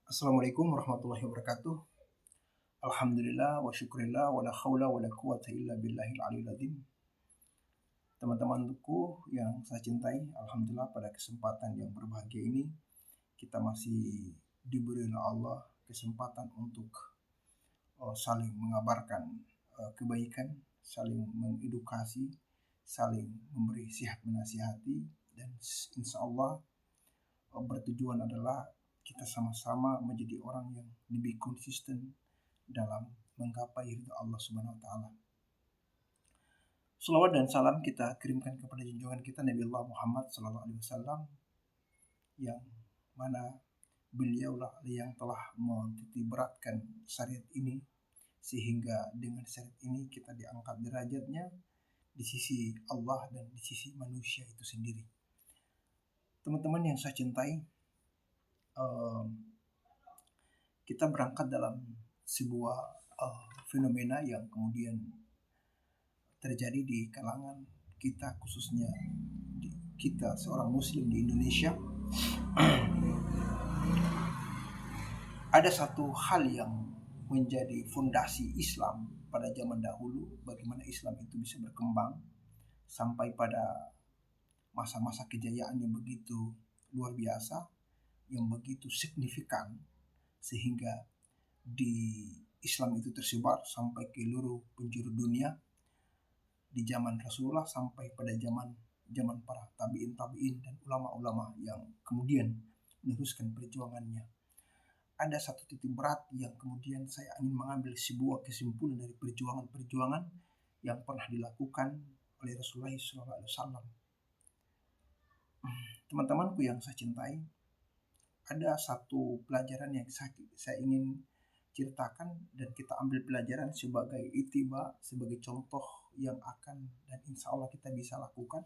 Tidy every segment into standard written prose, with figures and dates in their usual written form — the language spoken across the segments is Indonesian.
Assalamualaikum warahmatullahi wabarakatuh. Alhamdulillah wa syukurillah wa la haula wa la quwata illa billahil aliyil azim. Teman-temanku yang saya cintai, alhamdulillah pada kesempatan yang berbahagia ini kita masih diberi oleh Allah kesempatan untuk saling mengabarkan kebaikan, saling mengedukasi, saling memberi sihat menasihati, dan insya Allah bertujuan adalah kita sama-sama menjadi orang yang lebih konsisten dalam menggapai ridha Allah Subhanahu wa taala. Salawat dan salam kita kirimkan kepada junjungan kita Nabi Allah Muhammad sallallahu alaihi wasallam, yang mana beliaulah yang telah menitik beratkan syariat ini, sehingga dengan syariat ini kita diangkat derajatnya di sisi Allah dan di sisi manusia itu sendiri. Teman-teman yang saya cintai, kita berangkat dalam sebuah fenomena yang kemudian terjadi di kalangan kita, khususnya kita seorang muslim di Indonesia. Ada satu hal yang menjadi fondasi Islam pada zaman dahulu, bagaimana Islam itu bisa berkembang sampai pada masa-masa kejayaan yang begitu luar biasa, yang begitu signifikan, sehingga di Islam itu tersebar sampai ke seluruh penjuru dunia di zaman Rasulullah sampai pada zaman para tabi'in dan ulama-ulama yang kemudian meneruskan perjuangannya. Ada satu titik berat yang kemudian saya ingin mengambil sebuah kesimpulan dari perjuangan-perjuangan yang pernah dilakukan oleh Rasulullah SAW. Teman-temanku yang saya cintai, ada satu pelajaran yang saya ingin ceritakan dan kita ambil pelajaran sebagai itiba, sebagai contoh yang akan dan insya Allah kita bisa lakukan,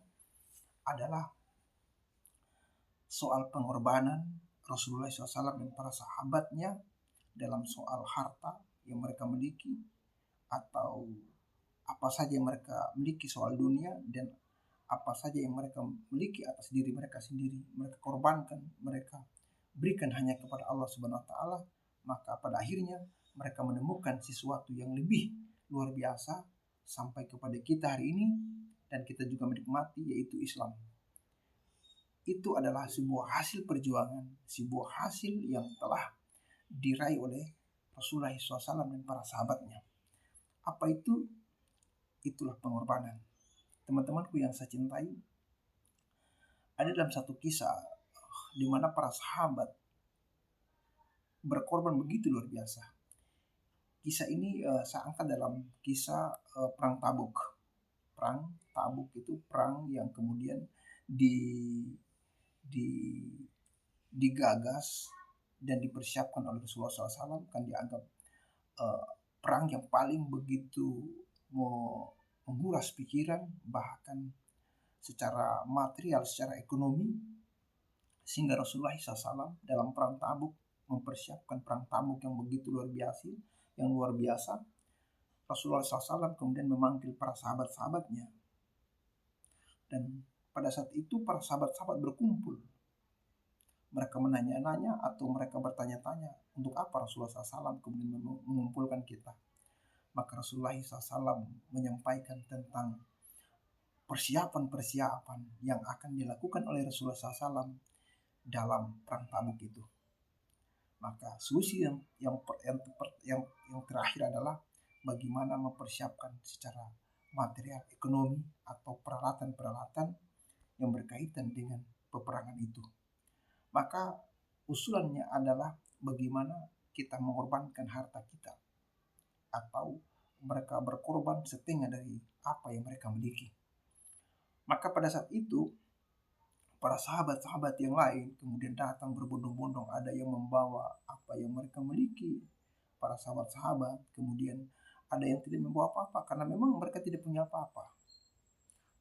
adalah soal pengorbanan Rasulullah SAW dan para sahabatnya dalam soal harta yang mereka miliki, atau apa saja yang mereka miliki soal dunia, dan apa saja yang mereka miliki atas diri mereka sendiri, mereka korbankan, mereka berikan hanya kepada Allah Subhanahu wa taala. Maka pada akhirnya mereka menemukan sesuatu yang lebih luar biasa sampai kepada kita hari ini, dan kita juga menikmati, yaitu Islam. Itu adalah sebuah hasil perjuangan, sebuah hasil yang telah diraih oleh Rasulullah SAW dan para sahabatnya. Apa itu? Itulah pengorbanan. Teman-temanku yang saya cintai, ada dalam satu kisah di mana para sahabat berkorban begitu luar biasa. Kisah ini saya angkat dalam kisah perang Tabuk. Perang Tabuk itu perang yang kemudian digagas dan dipersiapkan oleh Rasulullah SAW, kan dianggap perang yang paling begitu menguras pikiran, bahkan secara material, secara ekonomi, sehingga Rasulullah SAW dalam perang Tabuk mempersiapkan perang Tabuk yang begitu luar biasa. Rasulullah SAW kemudian memanggil para sahabat-sahabatnya, dan pada saat itu para sahabat-sahabat berkumpul. Mereka menanya-nanya atau mereka bertanya-tanya, untuk apa Rasulullah SAW kemudian mengumpulkan kita. Maka Rasulullah SAW menyampaikan tentang persiapan-persiapan yang akan dilakukan oleh Rasulullah SAW dalam perang Tabuk itu. Maka solusi yang terakhir adalah bagaimana mempersiapkan secara material, ekonomi, atau peralatan-peralatan yang berkaitan dengan peperangan itu. Maka usulannya adalah bagaimana kita mengorbankan harta kita, atau mereka berkorban setengah dari apa yang mereka miliki. Maka pada saat itu para sahabat-sahabat yang lain kemudian datang berbondong-bondong, ada yang membawa apa yang mereka miliki. Para sahabat-sahabat kemudian ada yang tidak membawa apa-apa karena memang mereka tidak punya apa-apa.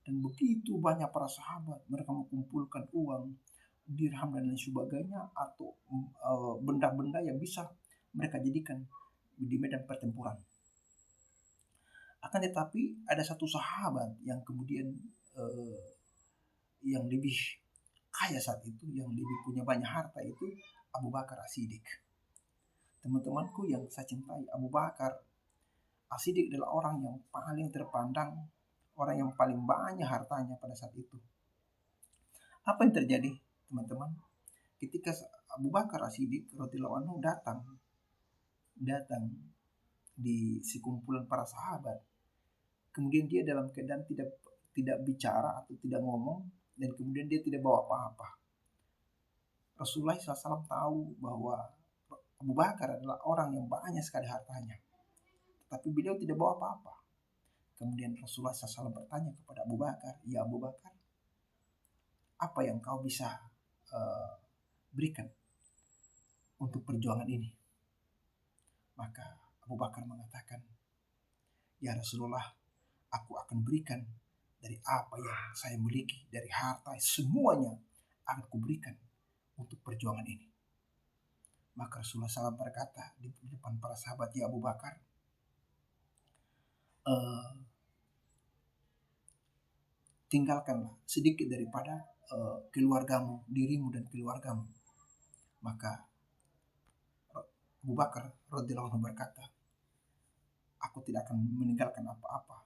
Dan begitu banyak para sahabat, mereka mengumpulkan uang, dirham dan lain sebagainya, atau benda-benda yang bisa mereka jadikan di medan pertempuran. Akan tetapi ada satu sahabat yang kemudian yang lebih kaya saat itu, yang lebih punya banyak harta, itu Abu Bakar As-Siddiq. Teman-temanku yang saya cintai, Abu Bakar As-Siddiq adalah orang yang paling terpandang, orang yang paling banyak hartanya pada saat itu. Apa yang terjadi, teman-teman? Ketika Abu Bakar As-Siddiq radhiyallahu anhu datang di sekumpulan para sahabat, kemudian dia dalam keadaan tidak bicara atau tidak ngomong, dan kemudian dia tidak bawa apa-apa. Rasulullah SAW tahu bahwa Abu Bakar adalah orang yang banyak sekali hartanya, tetapi beliau tidak bawa apa-apa. Kemudian Rasulullah SAW bertanya kepada Abu Bakar, "Ya Abu Bakar, apa yang kau bisa berikan untuk perjuangan ini?" Maka Abu Bakar mengatakan, "Ya Rasulullah, aku akan berikan dari apa yang saya miliki, dari harta, semuanya akan kuberikan untuk perjuangan ini." Maka Rasulullah SAW berkata di depan para sahabat, "Ya Abu Bakar, tinggalkanlah sedikit daripada keluargamu, dirimu dan keluargamu." Maka Abu Bakar radhiyallahu anhu berkata, "Aku tidak akan meninggalkan apa-apa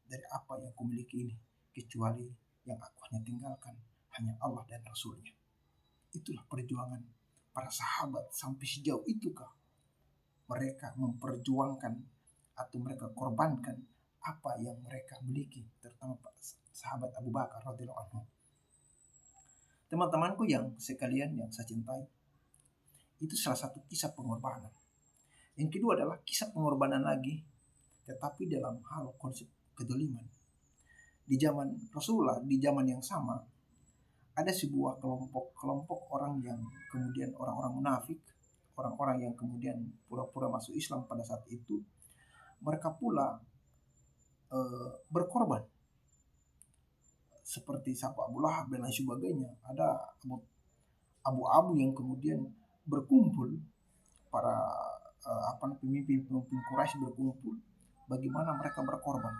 dari apa yang kumiliki ini, kecuali yang aku hanya tinggalkan hanya Allah dan Rasulnya." Itulah perjuangan para sahabat. Sampai sejauh itukah mereka memperjuangkan atau mereka korbankan apa yang mereka miliki, terutama sahabat Abu Bakar radhiyallahu anhu. Teman-temanku yang sekalian yang saya cintai, itu salah satu kisah pengorbanan. Yang kedua adalah kisah pengorbanan lagi, tetapi dalam hal konsep kedoliman. Di zaman Rasulullah, di zaman yang sama, ada sebuah kelompok orang yang kemudian orang-orang munafik, orang-orang yang kemudian pura-pura masuk Islam pada saat itu, mereka pula berkorban. Seperti siapa, Abu Lahab dan lain sebagainya. Ada abu-abu yang kemudian berkumpul, para pemimpin Quraisy berkumpul, bagaimana mereka berkorban.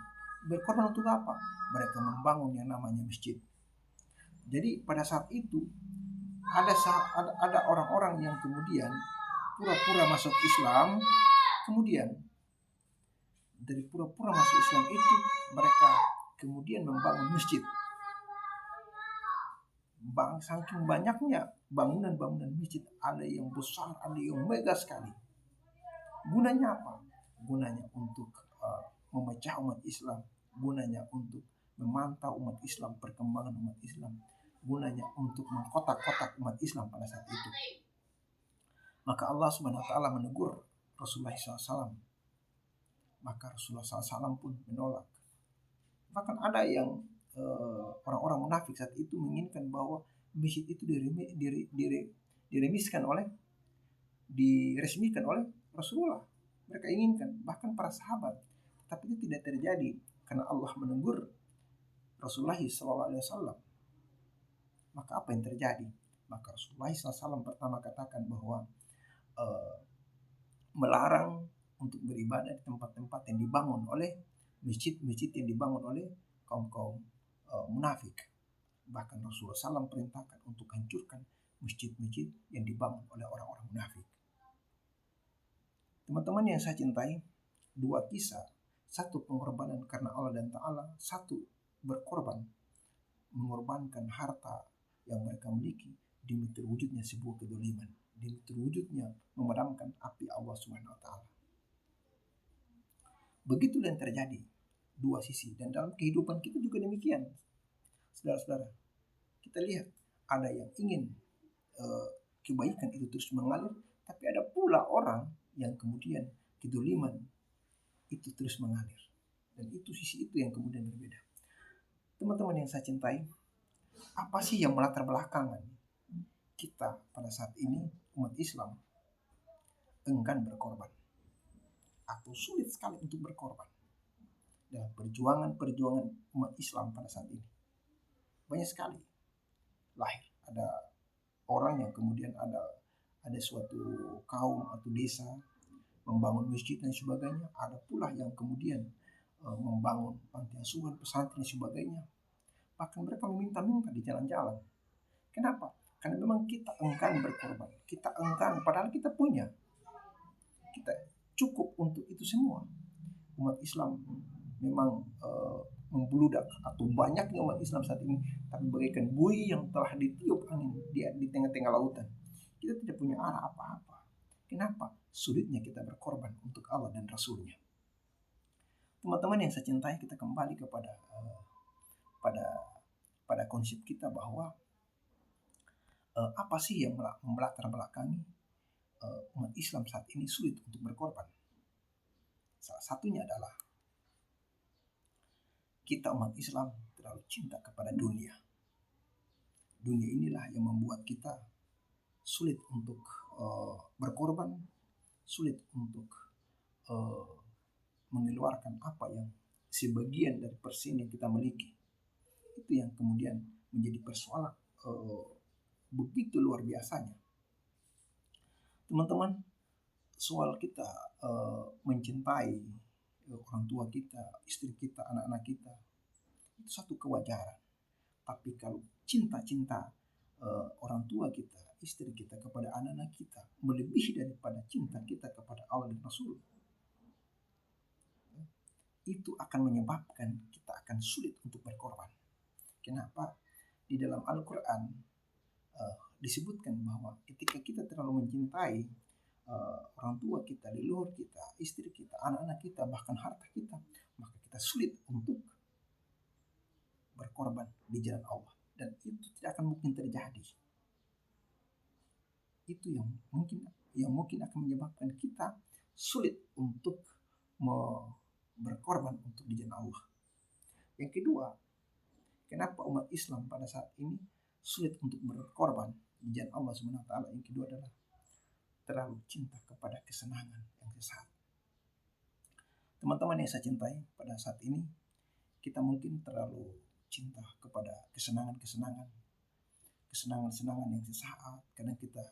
Berkorban untuk apa? Mereka membangun yang namanya masjid. Jadi pada saat itu ada orang-orang yang kemudian pura-pura masuk Islam, kemudian dari pura-pura masuk Islam itu mereka kemudian membangun masjid. Saking banyaknya bangunan-bangunan masjid, ada yang besar, ada yang megah sekali. Gunanya apa? Gunanya untuk memecah umat Islam, gunanya untuk memantau umat Islam, perkembangan umat Islam, gunanya untuk mengkotak-kotak umat Islam pada saat itu. Maka Allah Subhanahu wa taala menegur Rasulullah SAW. Maka Rasulullah SAW pun menolak. Bahkan ada yang orang-orang munafik saat itu menginginkan bahwa masjid itu diresmikan oleh Rasulullah. Mereka inginkan, bahkan para sahabat. Tapi itu tidak terjadi karena Allah menegur Rasulullah SAW. Maka apa yang terjadi? Maka Rasulullah SAW pertama katakan bahwa melarang untuk beribadah di tempat-tempat yang dibangun oleh masjid-masjid yang dibangun oleh kaum-kaum munafik. Bahkan Rasulullah SAW perintahkan untuk hancurkan masjid-masjid yang dibangun oleh orang-orang munafik. Teman-teman yang saya cintai, dua kisah, satu pengorbanan karena Allah dan Ta'ala, satu berkorban, mengorbankan harta yang mereka miliki demi terwujudnya sebuah kedoliman, demi terwujudnya memadamkan api Allah Subhanahu wa taala. Begitu yang terjadi, dua sisi, dan dalam kehidupan kita juga demikian. Saudara-saudara, kita lihat ada yang ingin kebaikan itu terus mengalir, tapi ada pula orang yang kemudian kedoliman itu terus mengalir. Dan itu sisi itu yang kemudian berbeda. Teman-teman yang saya cintai, apa sih yang melatar belakangan kita pada saat ini umat Islam enggan berkorban atau sulit sekali untuk berkorban dalam perjuangan umat Islam pada saat ini? Banyak sekali lahir, ada orang yang kemudian ada suatu kaum atau desa membangun masjid dan sebagainya. Ada pula yang kemudian membangun panti asuhan, pesantren dan sebagainya. Bahkan mereka meminta-minta di jalan-jalan. Kenapa? Karena memang kita enggan berkorban. Kita enggan, padahal kita punya. kita cukup untuk itu semua? Umat Islam memang membludak, atau banyaknya umat Islam saat ini tapi bagaikan buih yang telah ditiup angin di tengah-tengah lautan. Kita tidak punya arah apa-apa. Kenapa? Sulitnya kita berkorban untuk Allah dan Rasulnya. Teman-teman yang saya cintai, kita kembali kepada pada konsep kita bahwa apa sih yang melatar belakangi umat Islam saat ini sulit untuk berkorban. Salah satunya adalah kita umat Islam terlalu cinta kepada dunia. Dunia inilah yang membuat kita sulit untuk berkorban, sulit untuk mengeluarkan apa yang sebagian dari persen yang kita miliki. Itu yang kemudian menjadi persoalan begitu luar biasanya. Teman-teman, soal kita mencintai orang tua kita, istri kita, anak-anak kita, itu satu kewajaran. Tapi kalau cinta-cinta orang tua kita, istri kita kepada anak-anak kita melebihi daripada cinta kita kepada Allah dan Rasul, itu akan menyebabkan kita akan sulit untuk berkorban. Kenapa? Di dalam Al-Quran disebutkan bahwa ketika kita terlalu mencintai orang tua kita, leluhur kita, istri kita, anak-anak kita, bahkan harta kita, maka kita sulit untuk berkorban di jalan Allah, dan itu tidak akan mungkin terjadi. Itu yang mungkin akan menyebabkan kita sulit untuk berkorban untuk di jalan Allah. Yang kedua, kenapa umat Islam pada saat ini sulit untuk berkorban di jalan Allah Subhanahu wa taala? Yang kedua adalah terlalu cinta kepada kesenangan yang sesaat. Teman-teman yang saya cintai, pada saat ini kita mungkin terlalu cinta kepada kesenangan yang sesaat. Kadang kita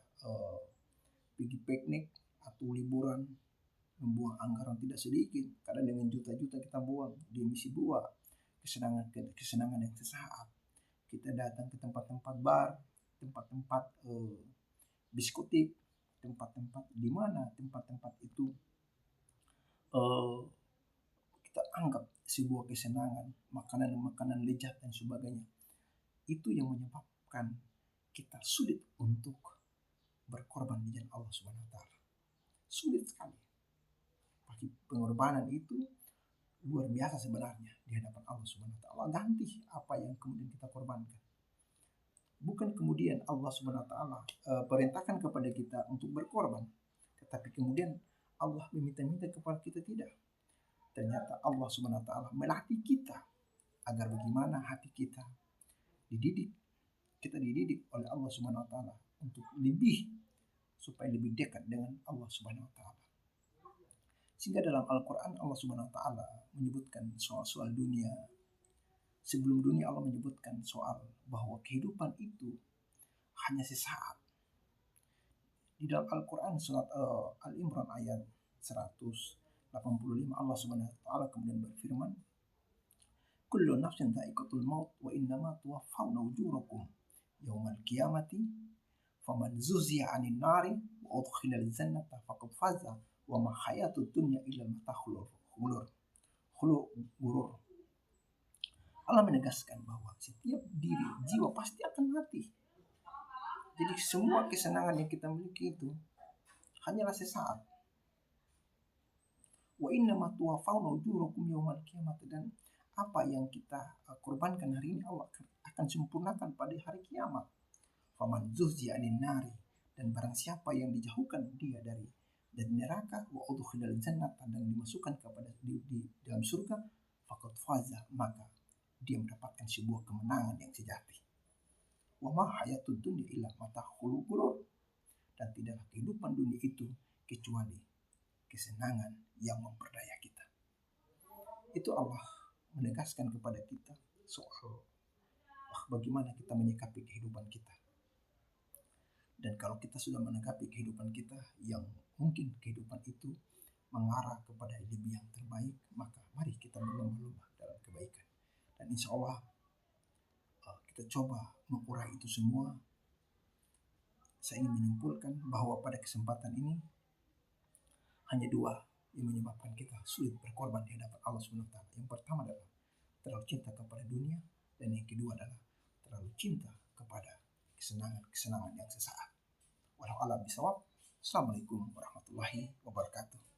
pergi piknik atau liburan, membuang anggaran tidak sedikit, kadang dengan juta-juta kita buang di misi buah kesenangan yang sesaat. Kita datang ke tempat-tempat bar, tempat-tempat diskotik, tempat-tempat di mana tempat-tempat itu kita anggap sebuah kesenangan, makanan lezat dan sebagainya. Itu yang menyebabkan kita sulit untuk berkorban di jalan Allah Subhanahu wa taala. Sulit sekali. Bagi pengorbanan itu luar biasa sebenarnya di hadapan Allah Subhanahu wa taala. Allah ganti apa yang kemudian kita korbankan. Bukan kemudian Allah Subhanahu wa taala perintahkan kepada kita untuk berkorban, tetapi kemudian Allah meminta-minta kepada kita tidak. Ternyata Allah Subhanahu wa taala melatih kita agar bagaimana hati kita dididik oleh Allah Subhanahu wa taala untuk supaya lebih dekat dengan Allah Subhanahu wa taala. Sehingga dalam Al-Quran Allah Subhanahu wa taala menyebutkan soal dunia. Sebelum dunia Allah menyebutkan soal bahwa kehidupan itu hanya sesaat. Di dalam Al-Quran surat Al-Imran ayat 185 Allah Subhanahu wa taala kemudian berfirman, kullu nafsin dha'iqatul maut wa innama tuwaffawna ujurakum yaumal qiyamati faman zuziya 'anil nari wa udkhilal jannata faqad faza wa ma hayatud dunya illa mata'ul ghurur. Allah menegaskan bahwa setiap jiwa pasti akan mati. Jadi semua kesenangan yang kita miliki itu hanyalah sesaat. Wa innama tuwaffawna ujurakum yaumal qiyamati, dan apa yang kita korbankan hari ini Allah akan sempurnakan pada hari kiamat. Faman zuhziya 'anil nari, dan barang siapa yang dijauhkan dia dari neraka, wa udkhilal jannata, dan dimasukkan kepada di dalam surga, faqad faza, maka dia mendapatkan sebuah kemenangan yang sejati. Wa ma hayatud dunya illa mata'ul ghurur, dan tidaklah kehidupan dunia itu kecuali kesenangan yang memperdaya kita. Itu Allah menegaskan kepada kita soal bagaimana kita menyikapi kehidupan kita. Dan kalau kita sudah menyikapi kehidupan kita yang mungkin kehidupan itu mengarah kepada hidup yang terbaik, maka mari kita berlomba-lomba dalam kebaikan. Dan insya Allah kita coba mengurai itu semua. Saya ingin menyimpulkan bahwa pada kesempatan ini hanya dua yang menyebabkan kita sulit berkorban di hadapan Allah Subhanahu wa taala. Yang pertama adalah terlalu cinta kepada dunia, dan yang kedua adalah terlalu cinta kepada kesenangan-kesenangan yang sesaat. Walau alam bisawab. Assalamualaikum warahmatullahi wabarakatuh.